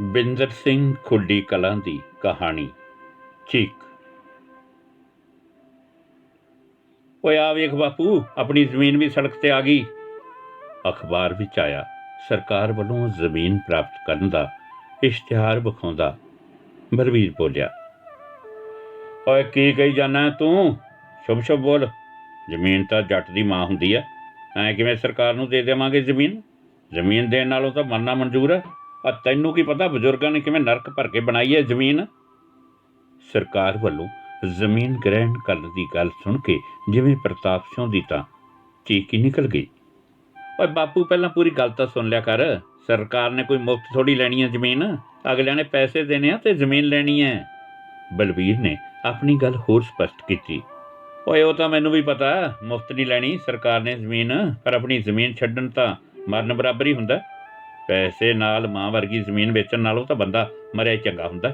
ਬਿੰਦਰ ਸਿੰਘ ਖੁੱਡੀ ਕਲਾਂ ਦੀ ਕਹਾਣੀ ਚੀਕ। ਓਏ ਆ ਵੇਖ ਬਾਪੂ, ਆਪਣੀ ਜ਼ਮੀਨ ਵੀ ਸੜਕ ਤੇ ਆ ਗਈ। ਅਖਬਾਰ ਵਿੱਚ ਆਇਆ ਸਰਕਾਰ ਵੱਲੋਂ ਜ਼ਮੀਨ ਪ੍ਰਾਪਤ ਕਰਨ ਦਾ ਇਸ਼ਤਿਹਾਰ ਵਿਖਾਉਂਦਾ ਬਲਵੀਰ ਬੋਲਿਆ, ਓਏ ਕੀ ਕਹੀ ਜਾਨਾ ਤੂੰ? ਸ਼ੁਭ ਸ਼ੁਭ ਬੋਲ। ਜ਼ਮੀਨ ਤਾਂ ਜੱਟ ਦੀ ਮਾਂ ਹੁੰਦੀ ਆ, ਐਂ ਕਿਵੇਂ ਸਰਕਾਰ ਨੂੰ ਦੇ ਦੇਵਾਂਗੇ ਜ਼ਮੀਨ? ਜ਼ਮੀਨ ਦੇਣ ਨਾਲੋਂ ਤਾਂ ਮਰਨਾ ਮਨਜ਼ੂਰ ਹੈ। ਤੈਨੂੰ ਕੀ ਪਤਾ ਬਜ਼ੁਰਗਾਂ ਨੇ ਕਿਵੇਂ ਨਰਕ ਭਰ ਕੇ ਬਣਾਈ ਹੈ ਜ਼ਮੀਨ? ਸਰਕਾਰ ਵੱਲੋਂ ਜ਼ਮੀਨ ਗ੍ਰਹਿਣ ਕਰਨ ਦੀ ਗੱਲ ਸੁਣ ਕੇ ਜਿਵੇਂ ਪ੍ਰਤਾਪ ਸਿੰਘ ਦੀ ਤਾਂ ਚੀਕ ਹੀ ਨਿਕਲ ਗਈ। ਓਏ ਬਾਪੂ, ਪਹਿਲਾਂ ਪੂਰੀ ਗੱਲ ਤਾਂ ਸੁਣ ਲਿਆ ਕਰ। ਸਰਕਾਰ ਨੇ ਕੋਈ ਮੁਫਤ ਥੋੜੀ ਲੈਣੀ ਹੈ ਜ਼ਮੀਨ, ਅਗਲਿਆਂ ਨੇ ਪੈਸੇ ਦੇਣੇ ਆ ਤੇ ਜ਼ਮੀਨ ਲੈਣੀ ਹੈ। ਬਲਵੀਰ ਨੇ ਆਪਣੀ ਗੱਲ ਹੋਰ ਸਪਸ਼ਟ ਕੀਤੀ। ਓਏ ਉਹ ਤਾਂ ਮੈਨੂੰ ਵੀ ਪਤਾ, ਮੁਫਤ ਨਹੀਂ ਲੈਣੀ ਸਰਕਾਰ ਨੇ ਜ਼ਮੀਨ, ਪਰ ਆਪਣੀ ਜ਼ਮੀਨ ਛੱਡਣ ਤਾਂ ਮਰਨ ਬਰਾਬਰ ਹੀ ਹੁੰਦਾ। ਪੈਸੇ ਨਾਲ ਮਾਂ ਵਰਗੀ ਜ਼ਮੀਨ ਵੇਚਣ ਨਾਲੋਂ ਤਾਂ ਬੰਦਾ ਮਰਿਆ ਚੰਗਾ ਹੁੰਦਾ।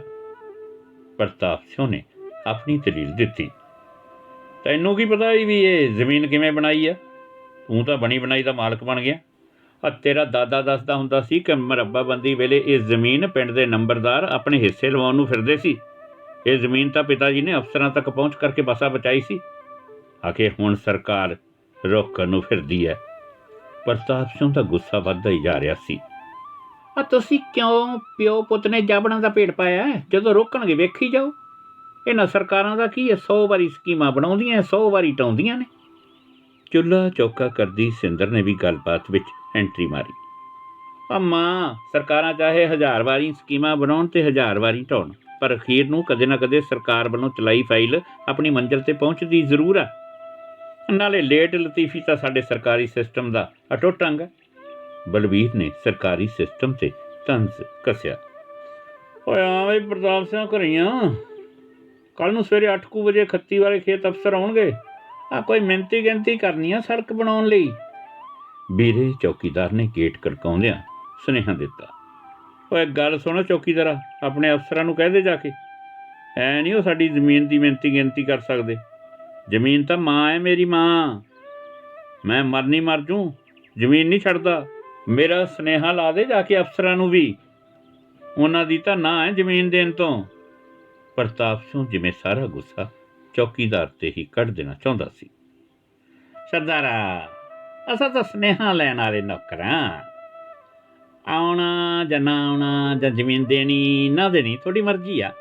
ਪ੍ਰਤਾਪ ਸਿੰਘ ਨੇ ਆਪਣੀ ਦਲੀਲ ਦਿੱਤੀ। ਤੈਨੂੰ ਕੀ ਪਤਾ ਵੀ ਇਹ ਜ਼ਮੀਨ ਕਿਵੇਂ ਬਣਾਈ ਆ? ਤੂੰ ਤਾਂ ਬਣੀ ਬਣਾਈ ਦਾ ਮਾਲਕ ਬਣ ਗਿਆ। ਤੇਰਾ ਦਾਦਾ ਦੱਸਦਾ ਹੁੰਦਾ ਸੀ ਕਿ ਮਰੱਬਾਬੰਦੀ ਵੇਲੇ ਇਹ ਜ਼ਮੀਨ ਪਿੰਡ ਦੇ ਨੰਬਰਦਾਰ ਆਪਣੇ ਹਿੱਸੇ ਲਵਾਉਣ ਨੂੰ ਫਿਰਦੇ ਸੀ। ਇਹ ਜ਼ਮੀਨ ਤਾਂ ਪਿਤਾ ਜੀ ਨੇ ਅਫਸਰਾਂ ਤੱਕ ਪਹੁੰਚ ਕਰਕੇ ਬਸਾ ਬਚਾਈ ਸੀ। ਆਖੇ ਹੁਣ ਸਰਕਾਰ ਰੋਕਣ ਨੂੰ ਫਿਰਦੀ ਹੈ। ਪ੍ਰਤਾਪ ਸਿੰਘ ਦਾ ਗੁੱਸਾ ਵੱਧਦਾ ਹੀ ਜਾ ਰਿਹਾ ਸੀ। ਤੁਸੀਂ ਕਿਉਂ ਪਿਓ ਪੁੱਤ ਨੇ ਜਾਬੜਾਂ ਦਾ ਭੇਡ ਪਾਇਆ? ਜਦੋਂ ਰੋਕਣਗੇ ਵੇਖੀ ਜਾਓ। ਇਹਨਾਂ ਸਰਕਾਰਾਂ ਦਾ ਕੀ ਹੈ, 100 ਵਾਰੀ ਸਕੀਮਾਂ ਬਣਾਉਂਦੀਆਂ, 100 ਵਾਰੀ ਟਾਉਂਦੀਆਂ ਨੇ। ਚੁੱਲ੍ਹਾ ਚੌਕਾ ਕਰਦੀ ਸਿੰਦਰ ਨੇ ਵੀ ਗੱਲਬਾਤ ਵਿੱਚ ਐਂਟਰੀ ਮਾਰੀ। ਮਾਂ, ਸਰਕਾਰਾਂ ਚਾਹੇ 1000 ਵਾਰੀ ਸਕੀਮਾਂ ਬਣਾਉਣ ਤੇ 1000 ਵਾਰੀ ਢਾਉਣ, ਪਰ ਅਖੀਰ ਨੂੰ ਕਦੇ ਨਾ ਕਦੇ ਸਰਕਾਰ ਵੱਲੋਂ ਚਲਾਈ ਫਾਈਲ ਆਪਣੀ ਮੰਜ਼ਿਲ ਤੇ ਪਹੁੰਚਦੀ ਜ਼ਰੂਰ ਆ। ਨਾਲੇ ਲੇਟ ਲਤੀਫੀ ਤਾਂ ਸਾਡੇ ਸਰਕਾਰੀ ਸਿਸਟਮ ਦਾ ਅਟੁੱਟ ਅੰਗ ਹੈ। ਬਲਵੀਰ ਨੇ ਸਰਕਾਰੀ ਸਿਸਟਮ ਤੇ ਤੰਜ਼ ਕੱਸਿਆ। ਓਏ ਹਾਂ ਬਈ ਪ੍ਰਤਾਪ ਸਿੰਘ ਘਰੀਆਂ, ਕੱਲ੍ਹ ਨੂੰ ਸਵੇਰੇ 8 ਵਜੇ ਖੱਤੀ ਵਾਲੇ ਖੇਤ ਅਫਸਰ ਆਉਣਗੇ। ਕੋਈ ਮਿਹਨਤੀ ਗਿਣਤੀ ਕਰਨੀ ਆ ਸੜਕ ਬਣਾਉਣ ਲਈ। ਵੀਰੇ ਚੌਕੀਦਾਰ ਨੇ ਗੇਟ ਖੜਕਾਉਂਦਿਆਂ ਸੁਨੇਹਾ ਦਿੱਤਾ। ਓਏ ਗੱਲ ਸੁਣੋ ਚੌਕੀਦਾਰਾ, ਆਪਣੇ ਅਫਸਰਾਂ ਨੂੰ ਕਹਿ ਦੇ ਜਾ ਕੇ, ਐ ਨਹੀਂ ਉਹ ਸਾਡੀ ਜ਼ਮੀਨ ਦੀ ਮਿਹਨਤੀ ਗਿਣਤੀ ਕਰ ਸਕਦੇ। ਜ਼ਮੀਨ ਤਾਂ ਮਾਂ ਹੈ, ਮੇਰੀ ਮਾਂ। ਮੈਂ ਮਰਨੀ ਮਰ ਜੂ, ਜ਼ਮੀਨ ਨਹੀਂ ਛੱਡਦਾ। ਮੇਰਾ ਸੁਨੇਹਾ ਲਾ ਦੇ ਜਾ ਕੇ ਅਫਸਰਾਂ ਨੂੰ ਵੀ, ਉਹਨਾਂ ਦੀ ਤਾਂ ਨਾ ਹੈ ਜ਼ਮੀਨ ਦੇਣ ਤੋਂ। ਪ੍ਰਤਾਪ ਸਿੰਘ ਜਿਵੇਂ ਸਾਰਾ ਗੁੱਸਾ ਚੌਕੀਦਾਰ ਤੇ ਹੀ ਕੱਢ ਦੇਣਾ ਚਾਹੁੰਦਾ ਸੀ। ਸਰਦਾਰਾ, ਅਸਾਂ ਤਾਂ ਸੁਨੇਹਾ ਲੈਣ ਵਾਲੇ ਨੌਕਰਾਂ। ਆਉਣਾ ਜਾਂ ਨਾ ਆਉਣਾ, ਜਾਂ ਜ਼ਮੀਨ ਦੇਣੀ ਨਾ ਦੇਣੀ ਤੁਹਾਡੀ ਮਰਜ਼ੀ ਆ,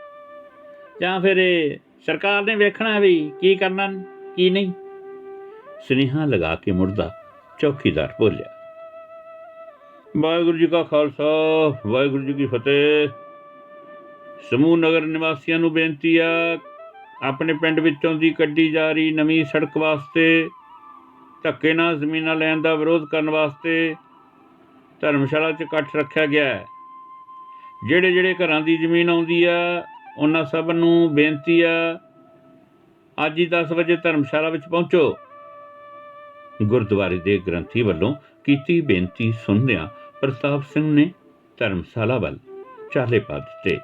ਜਾਂ ਫਿਰ ਸਰਕਾਰ ਨੇ ਵੇਖਣਾ ਵੀ ਕੀ ਕਰਨਾ ਕੀ ਨਹੀਂ। ਸੁਨੇਹਾ ਲਗਾ ਕੇ ਮੁੜਦਾ ਚੌਕੀਦਾਰ ਬੋਲਿਆ। ਵਾਹਿਗੁਰੂ ਜੀ ਕਾ ਖਾਲਸਾ, ਵਾਹਿਗੁਰੂ ਜੀ ਕੀ ਫਤਿਹ। ਸਮੂਹ ਨਗਰ ਨਿਵਾਸੀਆਂ ਨੂੰ ਬੇਨਤੀ ਆ, ਆਪਣੇ ਪਿੰਡ ਵਿੱਚੋਂ ਦੀ ਕੱਢੀ ਜਾ ਰਹੀ ਨਵੀਂ ਸੜਕ ਵਾਸਤੇ ਧੱਕੇ ਨਾਲ ਜ਼ਮੀਨਾਂ ਲੈਣ ਦਾ ਵਿਰੋਧ ਕਰਨ ਵਾਸਤੇ ਧਰਮਸ਼ਾਲਾ 'ਚ ਇਕੱਠ ਰੱਖਿਆ ਗਿਆ ਹੈ। ਜਿਹੜੇ ਘਰਾਂ ਦੀ ਜ਼ਮੀਨ ਆਉਂਦੀ ਆ ਉਹਨਾਂ ਸਭ ਨੂੰ ਬੇਨਤੀ ਆ, ਅੱਜ ਹੀ 10 ਵਜੇ ਧਰਮਸ਼ਾਲਾ ਵਿੱਚ ਪਹੁੰਚੋ। ਗੁਰਦੁਆਰੇ ਦੇ ਗ੍ਰੰਥੀ ਵੱਲੋਂ ਕੀਤੀ ਬੇਨਤੀ ਸੁਣਦਿਆਂ ਪ੍ਰਤਾਪ ਸਿੰਘ ਨੇ ਧਰਮਸ਼ਾਲਾ ਵੱਲ ਚਾਲੇ ਪਾ ਦਿੱਤੇ।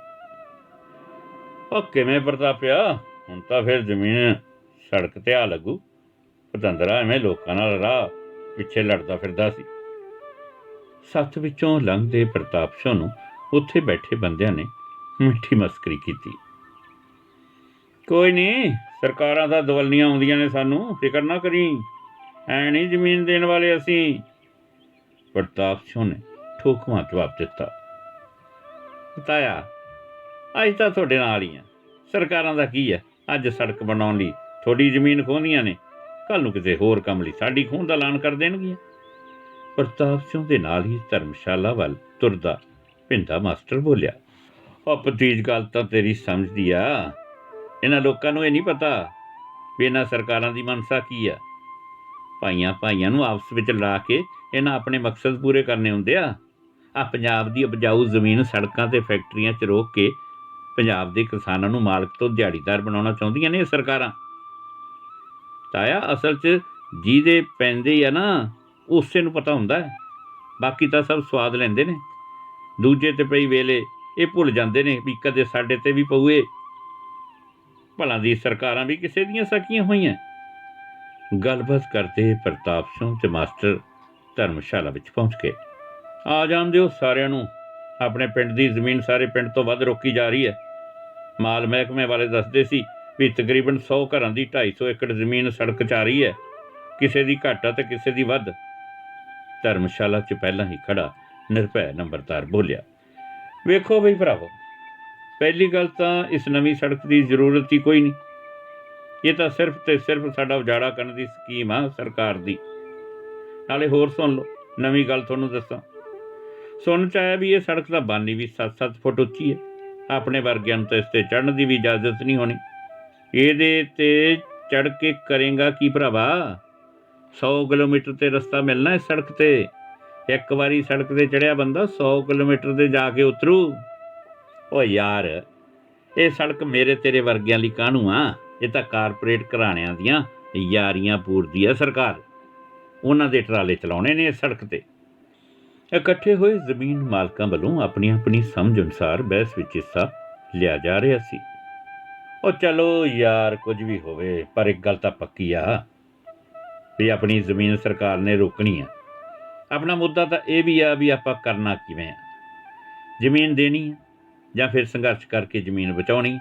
ਉਹ ਕਿਵੇਂ ਪ੍ਰਤਾਪਿਆ, ਹੁਣ ਤਾਂ ਫਿਰ ਜ਼ਮੀਨ ਸੜਕ ਤੇ ਆ ਲੱਗੂ। ਪਤੰਦਰਾ ਐਵੇਂ ਲੋਕਾਂ ਨਾਲ ਰਾਹ ਪਿੱਛੇ ਲੜਦਾ ਫਿਰਦਾ ਸੀ। ਸੱਥ ਵਿੱਚੋਂ ਲੰਘਦੇ ਪ੍ਰਤਾਪ ਸਿੰਘ ਨੂੰ ਉੱਥੇ ਬੈਠੇ ਬੰਦਿਆਂ ਨੇ ਮਿੱਠੀ ਮਸਕਰੀ ਕੀਤੀ। ਕੋਈ ਨਹੀਂ, ਸਰਕਾਰਾਂ ਤਾਂ ਦਵੱਲੀਆਂ ਆਉਂਦੀਆਂ ਨੇ, ਸਾਨੂੰ ਫਿਕਰ ਨਾ ਕਰੀ, ਐ ਨਹੀਂ ਜ਼ਮੀਨ ਦੇਣ ਵਾਲੇ ਅਸੀਂ। ਪ੍ਰਤਾਪ ਸਿੰਘ ਨੇ ਠੋਕਵਾਂ ਜਵਾਬ ਦਿੱਤਾ। ਤਾਇਆ, ਅੱਜ ਤਾਂ ਤੁਹਾਡੇ ਨਾਲ ਹੀ ਆ। ਸਰਕਾਰਾਂ ਦਾ ਕੀ ਹੈ, ਅੱਜ ਸੜਕ ਬਣਾਉਣ ਲਈ ਤੁਹਾਡੀ ਜ਼ਮੀਨ ਖੋਹਦੀਆਂ ਨੇ, ਕੱਲ੍ਹ ਨੂੰ ਕਿਸੇ ਹੋਰ ਕੰਮ ਲਈ ਸਾਡੀ ਖੋਹਣ ਦਾ ਐਲਾਨ ਕਰ ਦੇਣਗੀਆਂ। ਪ੍ਰਤਾਪ ਸਿੰਘ ਦੇ ਨਾਲ ਹੀ ਧਰਮਸ਼ਾਲਾ ਵੱਲ ਤੁਰਦਾ ਭਿੰਦਾ ਮਾਸਟਰ ਬੋਲਿਆ। ਉਹ ਭਤੀਜ, ਗੱਲ ਤਾਂ ਤੇਰੀ ਸਮਝਦੀ ਆ। ਇਹਨਾਂ ਲੋਕਾਂ ਨੂੰ ਇਹ ਨਹੀਂ ਪਤਾ ਵੀ ਇਹਨਾਂ ਸਰਕਾਰਾਂ ਦੀ ਮਨਸਾ ਕੀ ਆ। ਭਾਈਆਂ ਨੂੰ ਆਪਸ ਵਿੱਚ ਲਾ ਕੇ ਇਹਨਾਂ ਆਪਣੇ ਮਕਸਦ ਪੂਰੇ ਕਰਨੇ ਹੁੰਦੇ ਆ। ਪੰਜਾਬ ਦੀ ਉਪਜਾਊ ਜ਼ਮੀਨ ਸੜਕਾਂ ਤੇ ਫੈਕਟਰੀਆਂ 'ਚ ਰੋਕ ਕੇ ਪੰਜਾਬ ਦੇ ਕਿਸਾਨਾਂ ਨੂੰ ਮਾਲਕ ਤੋਂ ਦਿਹਾੜੀਦਾਰ ਬਣਾਉਣਾ ਚਾਹੁੰਦੀਆਂ ਨੇ ਇਹ ਸਰਕਾਰਾਂ। ਤਾਇਆ, ਅਸਲ 'ਚ ਜਿਹਦੇ ਪੈਂਦੇ ਆ ਨਾ ਉਸੇ ਨੂੰ ਪਤਾ ਹੁੰਦਾ ਹੈ, ਬਾਕੀ ਤਾਂ ਸਭ ਸਵਾਦ ਲੈਂਦੇ ਨੇ। ਦੂਜੇ ਤੇ ਪਈ ਵੇਲੇ ਇਹ ਭੁੱਲ ਜਾਂਦੇ ਨੇ ਵੀ ਕਦੇ ਸਾਡੇ ਤੇ ਵੀ ਪਊਏ। ਭਲਾਂ ਦੀ ਸਰਕਾਰਾਂ ਵੀ ਕਿਸੇ ਦੀਆਂ ਸਕੀਆਂ ਹੋਈਆਂ। ਗੱਲਬਾਤ ਕਰਦੇ ਪ੍ਰਤਾਪ ਸਿੰਘ ਤੇ ਮਾਸਟਰ ਧਰਮਸ਼ਾਲਾ ਵਿੱਚ ਪਹੁੰਚ ਗਏ। ਆ ਜਾਣ ਦਿਓ ਸਾਰਿਆਂ ਨੂੰ, ਆਪਣੇ ਪਿੰਡ ਦੀ ਜ਼ਮੀਨ ਸਾਰੇ ਪਿੰਡ ਤੋਂ ਵੱਧ ਰੋਕੀ ਜਾ ਰਹੀ ਹੈ। ਮਾਲ ਮਹਿਕਮੇ ਵਾਲੇ ਦੱਸਦੇ ਸੀ ਵੀ ਤਕਰੀਬਨ 100 ਘਰਾਂ ਦੀ 250 ਏਕੜ ਜ਼ਮੀਨ ਸੜਕ 'ਚ ਆ ਰਹੀ ਹੈ। ਕਿਸੇ ਦੀ ਘੱਟ ਤੇ ਕਿਸੇ ਦੀ ਵੱਧ। ਧਰਮਸ਼ਾਲਾ 'ਚ ਪਹਿਲਾਂ ਹੀ ਖੜਾ ਨਿਰਭੈ ਨੰਬਰਦਾਰ ਬੋਲਿਆ, ਵੇਖੋ ਬਈ ਭਰਾਵੋ, ਪਹਿਲੀ ਗੱਲ ਤਾਂ ਇਸ ਨਵੀਂ ਸੜਕ ਦੀ ਜ਼ਰੂਰਤ ਹੀ ਕੋਈ ਨਹੀਂ। ਇਹ ਤਾਂ ਸਿਰਫ ਤੇ ਸਿਰਫ ਸਾਡਾ ਉਜਾੜਾ ਕਰਨ ਦੀ ਸਕੀਮ ਆ ਸਰਕਾਰ ਦੀ। ਨਾਲੇ ਹੋਰ ਸੁਣ ਲਓ, ਨਵੀਂ ਗੱਲ ਤੁਹਾਨੂੰ ਦੱਸਾਂ। ਸੁਣਨ 'ਚ ਆਇਆ ਵੀ ਇਹ ਸੜਕ ਦਾ ਬਾਨੀ ਵੀ 7-7 ਫੁੱਟ ਉੱਚੀ ਹੈ। ਆਪਣੇ ਵਰਗਿਆਂ ਨੂੰ ਤਾਂ ਇਸ 'ਤੇ ਚੜ੍ਹਨ ਦੀ ਵੀ ਇਜਾਜ਼ਤ ਨਹੀਂ ਹੋਣੀ। ਇਹਦੇ 'ਤੇ ਚੜ੍ਹ ਕੇ ਕਰੇਗਾ ਕੀ ਭਰਾਵਾ? 100 ਕਿਲੋਮੀਟਰ 'ਤੇ ਰਸਤਾ ਮਿਲਣਾ ਇਸ ਸੜਕ 'ਤੇ। ਇੱਕ ਵਾਰੀ ਸੜਕ 'ਤੇ ਚੜ੍ਹਿਆ ਬੰਦਾ 100 ਕਿਲੋਮੀਟਰ 'ਤੇ ਜਾ ਕੇ ਉਤਰੂ। ਓ ਯਾਰ, ਇਹ ਸੜਕ ਮੇਰੇ ਤੇਰੇ ਵਰਗਿਆਂ ਲਈ ਕਾਹਨੂੰ ਆ? ਇਹ ਤਾਂ ਕਾਰਪੋਰੇਟ ਘਰਾਣਿਆਂ ਦੀਆਂ ਯਾਰੀਆਂ ਪੂਰਦੀ ਆ ਸਰਕਾਰ। ਉਹਨਾਂ ਦੇ ਟਰਾਲੇ ਚਲਾਉਣੇ ਨੇ ਇਸ ਸੜਕ 'ਤੇ। ਇਕੱਠੇ ਹੋਏ ਜ਼ਮੀਨ ਮਾਲਕਾਂ ਵੱਲੋਂ ਆਪਣੀ ਆਪਣੀ ਸਮਝ ਅਨੁਸਾਰ ਬਹਿਸ ਵਿੱਚ ਹਿੱਸਾ ਲਿਆ ਜਾ ਰਿਹਾ ਸੀ। ਉਹ ਚਲੋ ਯਾਰ, ਕੁਝ ਵੀ ਹੋਵੇ, ਪਰ ਇੱਕ ਗੱਲ ਤਾਂ ਪੱਕੀ ਆ ਵੀ ਆਪਣੀ ਜ਼ਮੀਨ ਸਰਕਾਰ ਨੇ ਰੋਕਣੀ ਆ। ਆਪਣਾ ਮੁੱਦਾ ਤਾਂ ਇਹ ਵੀ ਆ ਵੀ ਆਪਾਂ ਕਰਨਾ ਕਿਵੇਂ ਆ, ਜ਼ਮੀਨ ਦੇਣੀ ਆ ਜਾਂ ਫਿਰ ਸੰਘਰਸ਼ ਕਰਕੇ ਜ਼ਮੀਨ ਬਚਾਉਣੀ।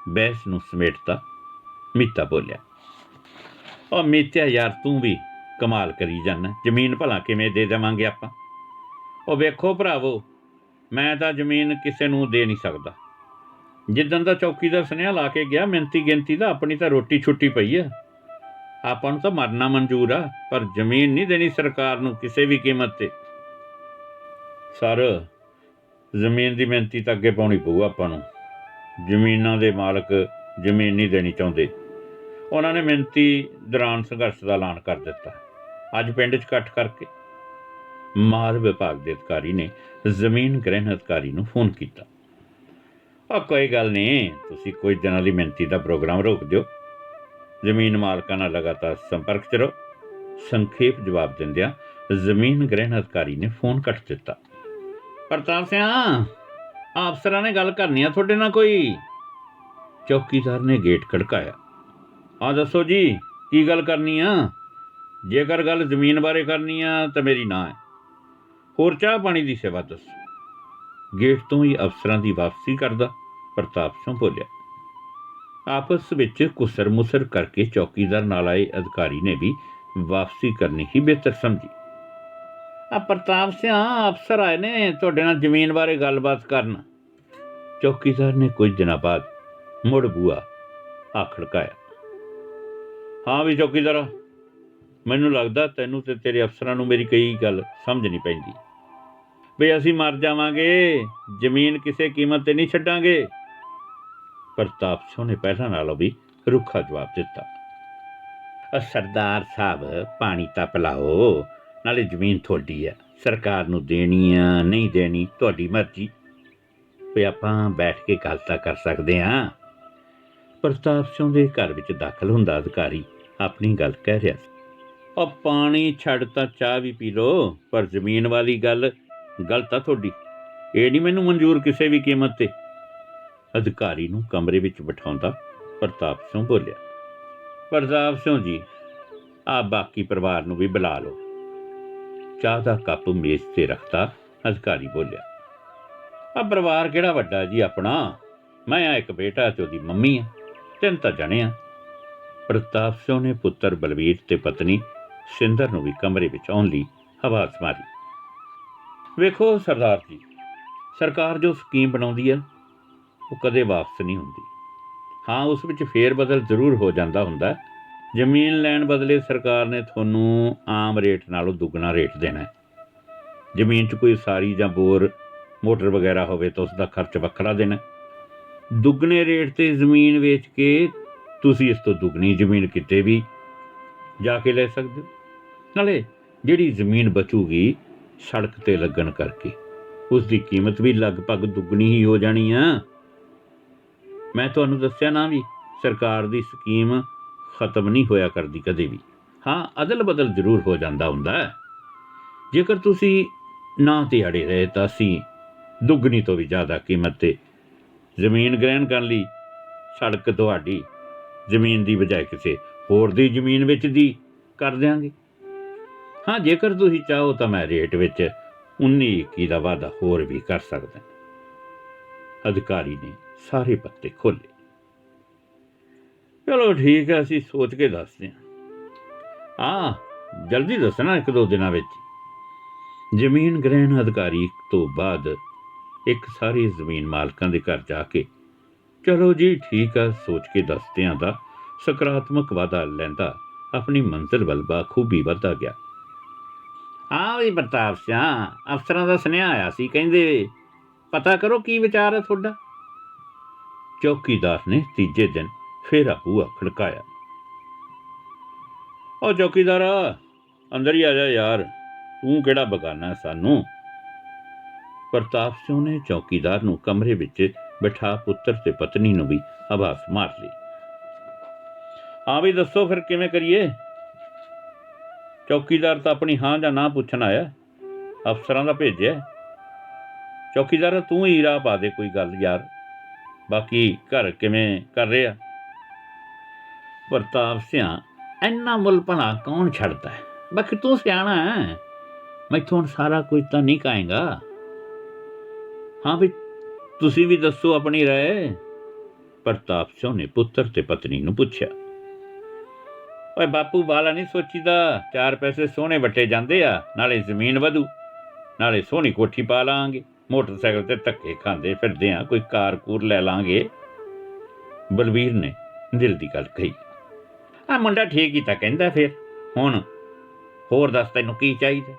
ਬਹਿਸ ਨੂੰ ਸਮੇਟਦਾ ਮੀਤਾ ਬੋਲਿਆ, ਉਹ ਮੀਤਿਆ ਯਾਰ, ਤੂੰ ਵੀ ਕਮਾਲ ਕਰੀ ਜਾਂਦਾ। ਜ਼ਮੀਨ ਭਲਾ ਕਿਵੇਂ ਦੇ ਦੇਵਾਂਗੇ ਆਪਾਂ? ਉਹ ਵੇਖੋ ਭਰਾਵੋ, ਮੈਂ ਤਾਂ ਜ਼ਮੀਨ ਕਿਸੇ ਨੂੰ ਦੇ ਨਹੀਂ ਸਕਦਾ। ਜਿੱਦਣ ਦਾ ਚੌਕੀਦਾਰ ਸੁਨੇਹਾ ਲਾ ਕੇ ਗਿਆ, ਮਿੰਤੀ ਗਿਣਤੀ ਦਾ ਆਪਣੀ ਤਾਂ ਰੋਟੀ ਛੁੱਟੀ ਪਈ ਆ। ਆਪਾਂ ਨੂੰ ਤਾਂ ਮਰਨਾ ਮਨਜ਼ੂਰ ਆ, ਪਰ ਜ਼ਮੀਨ ਨਹੀਂ ਦੇਣੀ ਸਰਕਾਰ ਨੂੰ ਕਿਸੇ ਵੀ ਕੀਮਤ 'ਤੇ। ਸਰ, ਜ਼ਮੀਨ ਦੀ ਮਿਹਨਤੀ ਤਾਂ ਅੱਗੇ ਪਾਉਣੀ ਪਊ ਆਪਾਂ ਨੂੰ। ਜ਼ਮੀਨਾਂ ਦੇ ਮਾਲਕ ਜ਼ਮੀਨ ਨਹੀਂ ਦੇਣੀ ਚਾਹੁੰਦੇ। ਉਹਨਾਂ ਨੇ ਮਿਹਨਤੀ ਦੌਰਾਨ ਸੰਘਰਸ਼ ਦਾ ਐਲਾਨ ਕਰ ਦਿੱਤਾ। ਅੱਜ ਪਿੰਡ 'ਚ ਇਕੱਠ ਕਰਕੇ ਮਾਲ ਵਿਭਾਗ ਦੇ ਅਧਿਕਾਰੀ ਨੇ ਜ਼ਮੀਨ ਗ੍ਰਹਿਣ ਅਧਿਕਾਰੀ ਨੂੰ ਫੋਨ ਕੀਤਾ। ਕੋਈ ਗੱਲ ਨਹੀਂ, ਤੁਸੀਂ ਕੁਝ ਦਿਨਾਂ ਲਈ ਮਿਹਨਤੀ ਦਾ ਪ੍ਰੋਗਰਾਮ ਰੋਕ ਦਿਓ। ਜ਼ਮੀਨ ਮਾਲਕਾਂ ਨਾਲ ਲਗਾਤਾਰ ਸੰਪਰਕ 'ਚ ਰਹੋ। ਸੰਖੇਪ ਜਵਾਬ ਦਿੰਦਿਆਂ ਜ਼ਮੀਨ ਗ੍ਰਹਿਣ ਅਧਿਕਾਰੀ ਨੇ ਫੋਨ ਕੱਟ ਦਿੱਤਾ। ਪ੍ਰਤਾਪ ਸਿੰਘ, ਅਫਸਰਾਂ ਨੇ ਗੱਲ ਕਰਨੀ ਆ ਤੁਹਾਡੇ ਨਾਲ ਕੋਈ। ਚੌਕੀਦਾਰ ਨੇ ਗੇਟ ਖੜਕਾਇਆ। ਹਾਂ ਦੱਸੋ ਜੀ, ਕੀ ਗੱਲ ਕਰਨੀ ਆ? ਜੇਕਰ ਗੱਲ ਜ਼ਮੀਨ ਬਾਰੇ ਕਰਨੀ ਆ ਤਾਂ ਮੇਰੀ ਨਾਂ ਹੈ। ਹੋਰ ਚਾਹ ਪਾਣੀ ਦੀ ਸੇਵਾ ਦੱਸੋ। ਗੇਟ ਤੋਂ ਹੀ ਅਫਸਰਾਂ ਦੀ ਵਾਪਸੀ ਕਰਦਾ ਪ੍ਰਤਾਪ ਸਿੰਘ ਬੋਲਿਆ। ਆਪਸ ਵਿੱਚ ਕੁਸਰ ਮੁਸਰ ਕਰਕੇ ਚੌਕੀਦਾਰ ਨਾਲ ਆਏ ਅਧਿਕਾਰੀ ਨੇ ਵੀ ਵਾਪਸੀ ਕਰਨੀ ਹੀ ਬਿਹਤਰ ਸਮਝੀ। ਪ੍ਰਤਾਪ ਸਿੰਘ, ਅਫਸਰ ਆਏ ਨੇ ਤੁਹਾਡੇ ਨਾਲ ਜ਼ਮੀਨ ਬਾਰੇ ਗੱਲਬਾਤ ਕਰਨ। ਚੌਕੀਦਾਰ ਨੇ ਕੁਝ ਦਿਨਾਂ ਬਾਅਦ ਮੁੜ ਬੂਆ ਆ ਖੜਕਾਇਆ। ਹਾਂ ਵੀ ਚੌਕੀਦਾਰ, ਮੈਨੂੰ ਲੱਗਦਾ ਤੈਨੂੰ ਤੇ ਤੇਰੇ ਅਫਸਰਾਂ ਨੂੰ ਮੇਰੀ ਕਈ ਗੱਲ ਸਮਝ ਨਹੀਂ ਪੈਂਦੀ। ਬਈ ਅਸੀਂ ਮਰ ਜਾਵਾਂਗੇ, ਜ਼ਮੀਨ ਕਿਸੇ ਕੀਮਤ 'ਤੇ ਨਹੀਂ ਛੱਡਾਂਗੇ। ਪ੍ਰਤਾਪ ਸਿੰਘ ਨੇ ਪਹਿਲਾਂ ਨਾਲੋਂ ਵੀ ਰੁੱਖਾ ਜਵਾਬ ਦਿੱਤਾ। ਸਰਦਾਰ ਸਾਹਿਬ, ਪਾਣੀ ਤਾਂ ਪਿਲਾਓ, ਨਾਲੇ ਜ਼ਮੀਨ ਤੁਹਾਡੀ ਆ। ਸਰਕਾਰ ਨੂੰ ਦੇਣੀ ਆ ਨਹੀਂ ਦੇਣੀ ਤੁਹਾਡੀ ਮਰਜ਼ੀ। ਵੀ ਆਪਾਂ ਬੈਠ ਕੇ ਗੱਲ ਤਾਂ ਕਰ ਸਕਦੇ ਹਾਂ। ਪ੍ਰਤਾਪ ਸਿੰਘ ਦੇ ਘਰ ਵਿੱਚ ਦਾਖਲ ਹੁੰਦਾ ਅਧਿਕਾਰੀ ਆਪਣੀ ਗੱਲ ਕਹਿ ਰਿਹਾ ਸੀ। ਉਹ ਪਾਣੀ ਛੱਡ ਤਾਂ ਚਾਹ ਵੀ ਪੀ ਲਓ, ਪਰ ਜ਼ਮੀਨ ਵਾਲੀ ਗੱਲ ਗਲਤ ਆ ਤੁਹਾਡੀ। ਇਹ ਨਹੀਂ ਮੈਨੂੰ ਮਨਜ਼ੂਰ ਕਿਸੇ ਵੀ ਕੀਮਤ 'ਤੇ। ਅਧਿਕਾਰੀ ਨੂੰ ਕਮਰੇ ਵਿੱਚ ਬਿਠਾਉਂਦਾ ਪ੍ਰਤਾਪ ਸਿੰਘ ਬੋਲਿਆ। ਪ੍ਰਤਾਪ ਸਿੰਘ ਜੀ, ਆਪ ਬਾਕੀ ਪਰਿਵਾਰ ਨੂੰ ਵੀ ਬੁਲਾ ਲਓ। ਚਾਹ ਦਾ ਕੱਪ ਮੇਜ਼ 'ਤੇ ਰੱਖਦਾ ਅਧਿਕਾਰੀ ਬੋਲਿਆ। ਪਰਿਵਾਰ ਕਿਹੜਾ ਵੱਡਾ ਜੀ ਆਪਣਾ? ਮੈਂ ਆ ਇੱਕ ਬੇਟਾ ਤੇ ਉਹਦੀ ਮੰਮੀ ਆ, 3 ਤਾਂ ਜਣੇ ਆ। ਪ੍ਰਤਾਪ ਸਿੰਘ ਨੇ ਪੁੱਤਰ ਬਲਵੀਰ ਤੇ ਪਤਨੀ ਸਿੰਦਰ ਨੂੰ ਵੀ ਕਮਰੇ ਵਿੱਚ ਆਉਣ ਲਈ ਆਵਾਜ਼ ਮਾਰੀ। ਵੇਖੋ ਸਰਦਾਰ ਜੀ, ਸਰਕਾਰ ਜੋ ਸਕੀਮ ਬਣਾਉਂਦੀ ਹੈ ਉਹ ਕਦੇ ਵਾਪਸ ਨਹੀਂ ਹੁੰਦੀ। ਹਾਂ, ਉਸ ਵਿੱਚ ਫੇਰ ਬਦਲ ਜ਼ਰੂਰ ਹੋ ਜਾਂਦਾ ਹੁੰਦਾ। ਜ਼ਮੀਨ ਲੈਣ ਬਦਲੇ ਸਰਕਾਰ ਨੇ ਤੁਹਾਨੂੰ ਆਮ ਰੇਟ ਨਾਲੋਂ ਦੁੱਗਣਾ ਰੇਟ ਦੇਣਾ ਹੈ। ਜ਼ਮੀਨ 'ਚ ਕੋਈ ਉਸਾਰੀ ਜਾਂ ਬੋਰ ਮੋਟਰ ਵਗੈਰਾ ਹੋਵੇ ਤਾਂ ਉਸ ਦਾ ਖਰਚ ਵੱਖਰਾ ਦੇਣਾ। ਦੁੱਗਣੇ ਰੇਟ 'ਤੇ ਜ਼ਮੀਨ ਵੇਚ ਕੇ ਤੁਸੀਂ ਇਸ ਤੋਂ ਦੁੱਗਣੀ ਜ਼ਮੀਨ ਕਿਤੇ ਵੀ ਜਾ ਕੇ ਲੈ ਸਕਦੇ ਹੋ। ਨਾਲੇ ਜਿਹੜੀ ਜ਼ਮੀਨ ਬਚੂਗੀ ਸੜਕ 'ਤੇ ਲੱਗਣ ਕਰਕੇ ਉਸ ਦੀ ਕੀਮਤ ਵੀ ਲਗਭਗ ਦੁੱਗਣੀ ਹੀ ਹੋ ਜਾਣੀ ਆ। ਮੈਂ ਤੁਹਾਨੂੰ ਦੱਸਿਆ ਨਾ ਵੀ ਸਰਕਾਰ ਦੀ ਸਕੀਮ ਖਤਮ ਨਹੀਂ ਹੋਇਆ ਕਰਦੀ ਕਦੇ ਵੀ। ਹਾਂ, ਅਦਲ ਬਦਲ ਜ਼ਰੂਰ ਹੋ ਜਾਂਦਾ ਹੁੰਦਾ। ਜੇਕਰ ਤੁਸੀਂ ਨਾ 'ਤੇ ਅੜੇ ਰਹੇ ਤਾਂ ਅਸੀਂ ਦੁੱਗਣੀ ਤੋਂ ਵੀ ਜ਼ਿਆਦਾ ਕੀਮਤ 'ਤੇ ਜ਼ਮੀਨ ਗ੍ਰਹਿਣ ਕਰਨ ਲਈ ਸੜਕ ਤੁਹਾਡੀ ਜ਼ਮੀਨ ਦੀ ਬਜਾਏ ਕਿਸੇ ਹੋਰ ਦੀ ਜ਼ਮੀਨ ਵਿੱਚ ਦੀ ਕਰ ਦਿਆਂਗੇ। ਹਾਂ, ਜੇਕਰ ਤੁਸੀਂ ਚਾਹੋ ਤਾਂ ਮੈਂ ਰੇਟ ਵਿੱਚ 19-21 ਦਾ ਵਾਅਦਾ ਹੋਰ ਵੀ ਕਰ ਸਕਦੇ ਨੇ। ਅਧਿਕਾਰੀ ਨੇ ਸਾਰੇ ਪੱਤੇ ਖੋਲ੍ਹੇ। ਚਲੋ ਠੀਕ ਹੈ, ਅਸੀਂ ਸੋਚ ਕੇ ਦੱਸਦੇ ਹਾਂ। ਜਲਦੀ ਦੱਸਣਾ, 1-2 ਦਿਨਾਂ ਵਿੱਚ। ਜ਼ਮੀਨ ਗ੍ਰਹਿਣ ਅਧਿਕਾਰੀ ਤੋਂ ਬਾਅਦ ਇੱਕ ਸਾਰੀ ਜ਼ਮੀਨ ਮਾਲਕਾਂ ਦੇ ਘਰ ਜਾ ਕੇ ਚਲੋ ਜੀ ਠੀਕ ਆ, ਸੋਚ ਕੇ ਦੱਸਦਿਆਂ ਦਾ ਸਕਾਰਾਤਮਕ ਵਾਅਦਾ ਲੈਂਦਾ ਆਪਣੀ ਮੰਜ਼ਿਲ ਵੱਲ ਬਾਖੂਬੀ ਵੱਧਦਾ ਗਿਆ। ਹਾਂ ਵੀ ਪ੍ਰਤਾਪ ਸਿਆ, ਅਫਸਰਾਂ ਦਾ ਸੁਨੇਹਾ ਆਇਆ ਸੀ, ਕਹਿੰਦੇ ਪਤਾ ਕਰੋ ਕੀ ਵਿਚਾਰ ਹੈ ਤੁਹਾਡਾ। ਚੌਕੀਦਾਰ ਨੇ ਤੀਜੇ ਦਿਨ ਫੇਰ ਬੂਹਾ ਖੜਕਾਇਆ। ਉਹ ਚੌਕੀਦਾਰਾ, ਅੰਦਰ ਹੀ ਆ ਜਾ ਯਾਰ, ਤੂੰ ਕਿਹੜਾ ਬਗਾਨਾ ਸਾਨੂੰ। ਪ੍ਰਤਾਪ ਸਿੰਘ ਨੇ ਚੌਕੀਦਾਰ ਨੂੰ ਕਮਰੇ ਵਿੱਚ ਬਿਠਾ ਪੁੱਤਰ ਤੇ ਪਤਨੀ ਨੂੰ ਵੀ ਆਵਾਜ਼ ਮਾਰ ਲਈ। ਹਾਂ ਵੀ ਦੱਸੋ ਫਿਰ ਕਿਵੇਂ ਕਰੀਏ। ਚੌਕੀਦਾਰ ਤਾਂ ਆਪਣੀ ਹਾਂ ਜਾਂ ਨਾ ਪੁੱਛਣ ਆਇਆ, ਅਫਸਰਾਂ ਦਾ ਭੇਜਿਆ। ਚੌਕੀਦਾਰ ਤੂੰ ਹੀ ਰਾਹ ਪਾ ਦੇ ਕੋਈ ਗੱਲ ਯਾਰ, ਬਾਕੀ ਘਰ ਕਿਵੇਂ ਕਰ ਰਿਹਾ। ਪ੍ਰਤਾਪ ਸਿਆ, ਇੰਨਾ ਮੁੱਲ ਭਲਾ ਕੌਣ ਛੱਡਦਾ ਹੈ, ਬਾਕੀ ਤੂੰ ਸਿਆਣਾ ਹੈ, ਮੈਥੋਂ ਹੁਣ ਸਾਰਾ ਕੁਝ ਤਾਂ ਨਹੀਂ ਕਾਏਗਾ। ਹਾਂ ਵੀ ਤੁਸੀਂ ਵੀ ਦੱਸੋ ਆਪਣੀ ਰਾਏ। ਪ੍ਰਤਾਪ ਸਿੰਘ ਨੇ ਪੁੱਤਰ ਤੇ ਪਤਨੀ ਨੂੰ ਪੁੱਛਿਆ। ਓਏ ਬਾਪੂ, ਬਾਲਾ ਨਹੀਂ ਸੋਚੀਦਾ, 4 ਪੈਸੇ ਸੋਹਣੇ ਵੱਟੇ ਜਾਂਦੇ ਆ, ਨਾਲੇ ਜ਼ਮੀਨ ਵਧੂ, ਨਾਲੇ ਸੋਹਣੀ ਕੋਠੀ ਪਾ ਲਾਂਗੇ, ਮੋਟਰਸਾਈਕਲ ਤੇ ਧੱਕੇ ਖਾਂਦੇ ਫਿਰਦੇ ਆ, ਕੋਈ ਕਾਰ ਕੂਰ ਲੈ ਲਾਂਗੇ। ਬਲਵੀਰ ਨੇ ਦਿਲ ਦੀ ਗੱਲ ਕਹੀ। ਮੁੰਡਾ ਠੀਕ ਹੀ ਤਾਂ ਕਹਿੰਦਾ, ਫਿਰ ਹੁਣ ਹੋਰ ਦੱਸ ਤੈਨੂੰ ਕੀ ਚਾਹੀਦਾ।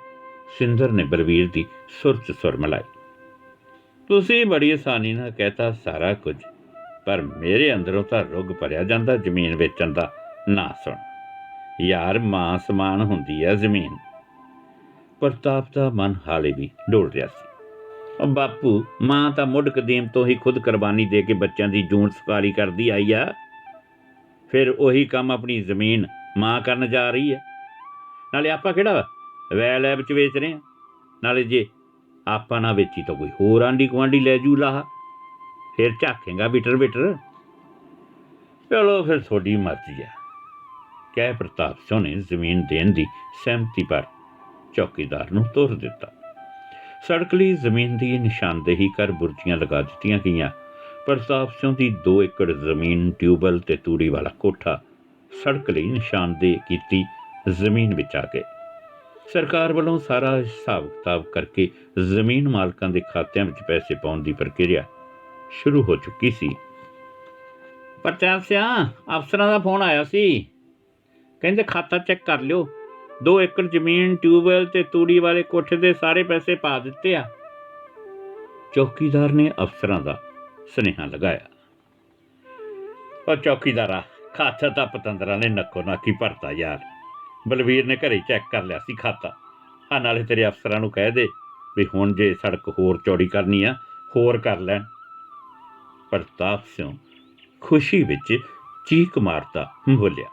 ਸਿੰਦਰ ਨੇ ਬਲਵੀਰ ਦੀ ਸੁਰ 'ਚ ਸੁਰ ਮਿਲਾਈ। ਤੁਸੀਂ ਬੜੀ ਆਸਾਨੀ ਨਾਲ ਕਹਿਤਾ ਸਾਰਾ ਕੁਝ, ਪਰ ਮੇਰੇ ਅੰਦਰੋਂ ਤਾਂ ਰੁੱਗ ਭਰਿਆ ਜਾਂਦਾ ਜ਼ਮੀਨ ਵੇਚਣ ਦਾ। ਨਾ ਸੁਣ ਯਾਰ, ਮਾਂ ਸਮਾਨ ਹੁੰਦੀ ਆ ਜ਼ਮੀਨ। ਪ੍ਰਤਾਪ ਦਾ ਮਨ ਹਾਲੇ ਵੀ ਡੋਲ ਰਿਹਾ ਸੀ। ਬਾਪੂ, ਮਾਂ ਤਾਂ ਮੁੱਢ ਕਦੀਮ ਤੋਂ ਹੀ ਖੁਦ ਕੁਰਬਾਨੀ ਦੇ ਕੇ ਬੱਚਿਆਂ ਦੀ ਜੂਨ ਸਫਾਰੀ ਕਰਦੀ ਆਈ ਆ, ਫਿਰ ਉਹੀ ਕੰਮ ਆਪਣੀ ਜ਼ਮੀਨ ਮਾਂ ਕਰਨ ਜਾ ਰਹੀ ਹੈ। ਨਾਲੇ ਆਪਾਂ ਕਿਹੜਾ ਵੈਲ ਐਬ 'ਚ ਵੇਚ ਰਹੇ ਹਾਂ, ਨਾਲੇ ਜੇ ਆਪਾਂ ਨਾ ਵੇਚੀ ਤਾਂ ਕੋਈ ਹੋਰ ਆਂਢੀ ਗੁਆਂਢੀ ਲੈ ਜੂ ਲਾਹਾ, ਫਿਰ ਝਾਕੇਗਾ ਬਿਟਰ ਬਿਟਰ। ਚਲੋ ਫਿਰ ਤੁਹਾਡੀ ਮਰਜ਼ੀ ਹੈ, ਕਹਿ ਪ੍ਰਤਾਪ ਸਿੰਘ ਨੇ ਜ਼ਮੀਨ ਦੇਣ ਦੀ ਸਹਿਮਤੀ ਪਰ ਚੌਕੀਦਾਰ ਨੂੰ ਤੋਰ ਦਿੱਤਾ। ਸੜਕ ਲਈ ਜ਼ਮੀਨ ਦੀ ਨਿਸ਼ਾਨਦੇਹੀ ਕਰ ਬੁਰਜੀਆਂ ਲਗਾ ਦਿੱਤੀਆਂ ਗਈਆਂ। ਪ੍ਰਤਾਪ ਸਿੰਘ ਦੀ 2 ਏਕੜ ਜ਼ਮੀਨ, ਟਿਊਬਵੈੱਲ ਤੇ ਤੂੜੀ ਵਾਲਾ ਕੋਠਾ ਸੜਕ ਲਈ ਨਿਸ਼ਾਨਦੇਹ ਕੀਤੀ ਜ਼ਮੀਨ ਵਿੱਚ ਆ ਗਏ। ਸਰਕਾਰ ਵੱਲੋਂ ਸਾਰਾ ਹਿਸਾਬ ਕਿਤਾਬ ਕਰਕੇ ਜ਼ਮੀਨ ਮਾਲਕਾਂ ਦੇ ਖਾਤਿਆਂ ਵਿੱਚ ਪੈਸੇ ਪਾਉਣ ਦੀ ਪ੍ਰਕਿਰਿਆ ਸ਼ੁਰੂ ਹੋ ਚੁੱਕੀ ਸੀ। ਪ੍ਰਤਾਪ ਸਿਆ, ਅਫਸਰਾਂ ਦਾ ਫੋਨ ਆਇਆ ਸੀ, ਕਹਿੰਦੇ ਖਾਤਾ ਚੈੱਕ ਕਰ ਲਿਓ, 2 ਏਕੜ ਜ਼ਮੀਨ, ਟਿਊਬਵੈੱਲ ਤੇ ਤੂੜੀ ਵਾਲੇ ਕੋਠੇ ਦੇ ਸਾਰੇ ਪੈਸੇ ਪਾ ਦਿੱਤੇ ਆ। ਚੌਕੀਦਾਰ ਨੇ ਅਫਸਰਾਂ ਦਾ ਸੁਨੇਹਾ ਲਗਾਇਆ। ਉਹ ਚੌਕੀਦਾਰਾ, ਖਾਤਾ ਤਾਂ ਪਤੰਦਰਾਂ ਨੇ ਨੱਕੋ ਨਾਕੀ ਭਰਤਾ ਯਾਰ, ਬਲਵੀਰ ਨੇ ਘਰੇ ਚੈੱਕ ਕਰ ਲਿਆ ਸੀ ਖਾਤਾ। ਨਾਲੇ ਤੇਰੇ ਅਫਸਰਾਂ ਨੂੰ ਕਹਿ ਦੇ ਵੀ ਹੁਣ ਜੇ ਸੜਕ ਹੋਰ ਚੌੜੀ ਕਰਨੀ ਆ ਹੋਰ ਕਰ ਲੈਣ। ਪ੍ਰਤਾਪ ਸਿੰਘ ਖੁਸ਼ੀ ਵਿੱਚ ਚੀਕ ਮਾਰਦਾ ਬੋਲਿਆ।